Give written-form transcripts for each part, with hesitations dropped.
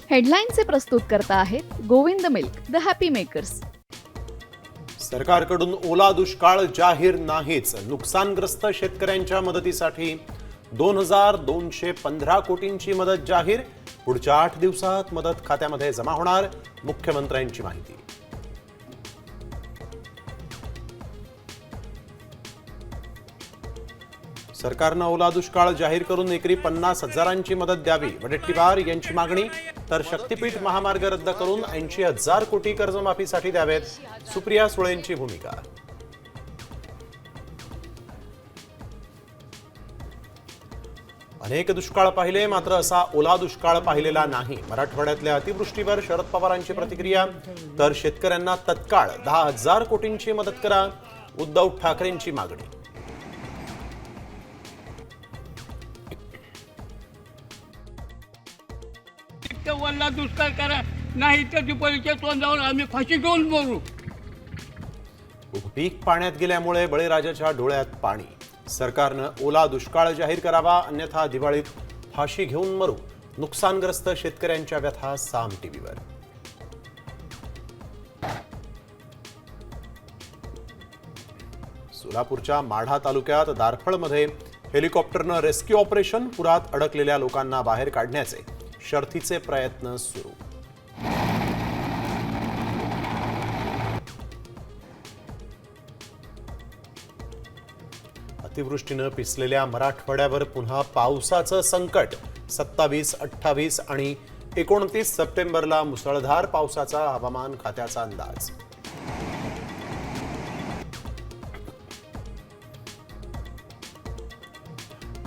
हेडलाईनचे प्रस्तुत करता आहेत Govind milk, the happy makers. सरकारकडून ओला दुष्काळ जाहीर नाहीच. नुकसानग्रस्त शेतकऱ्यांच्या मदतीसाठी 2215 कोटींची मदत जाहीर. पुढच्या 8 दिवसात मदत खात्यामध्ये जमा होणार, मुख्यमंत्र्यांची माहिती. सरकारनं ओला दुष्काळ जाहीर करून एकरी 50,000ची मदत द्यावी, वडेट्टीवार यांची मागणी. तर शक्तीपीठ महामार्ग रद्द करून 80,000 कोटी कर्जमाफीसाठी द्यावेत, सुप्रिया सुळेंची भूमिका. अनेक दुष्काळ पाहिले, मात्र असा ओला दुष्काळ पाहिलेला नाही. मराठवाड्यातल्या अतिवृष्टीवर शरद पवारांची प्रतिक्रिया. तर शेतकऱ्यांना तत्काळ 10,000 कोटींची मदत करा, उद्धव ठाकरेंची मागणी. वल्ला दुष्काळ करा, नाही तर दिपावलीच्या तोंडावर आम्ही फाशी घेऊन मरू. पीक पाण्यात गेल्यामुळे बळीराजाच्या डोळ्यात पाणी. सरकारनं ओला दुष्काळ जाहीर करावा, अन्यथा दिवाळीत फाशी घेऊन मरू. नुकसानग्रस्त शेतकऱ्यांच्या व्यथा साम टीव्हीवर. सोलापूरच्या माढा तालुक्यात दारफळमध्ये हेलिकॉप्टरनं रेस्क्यू ऑपरेशन. पुरात अडकलेल्या लोकांना बाहेर काढण्याचे शर्थीचे प्रयत्न सुरू. अतिवृष्टीनं पिसलेल्या मराठवाड्यावर पुन्हा पावसाचं संकट. 27, 28 आणि 29 सप्टेंबरला मुसळधार पावसाचा हवामान खात्याचा अंदाज.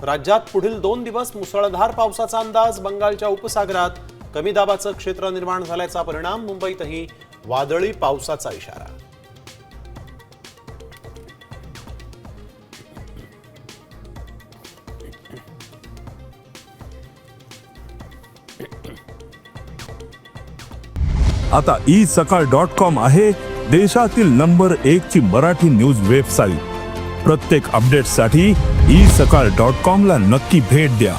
राज्यात पुढील 2 दिवस मुसळधार पावसाचा अंदाज. बंगालच्या उपसागरात कमी दाबाचं क्षेत्र निर्माण झाल्याचा परिणाम. मुंबईतही वादळी पावसाचा इशारा. आता isakal.com आहे देशातील नंबर 1 ची मराठी न्यूज वेबसाईट. प्रत्येक अपडेटसाठी isakal.com ला नक्की भेट द्या.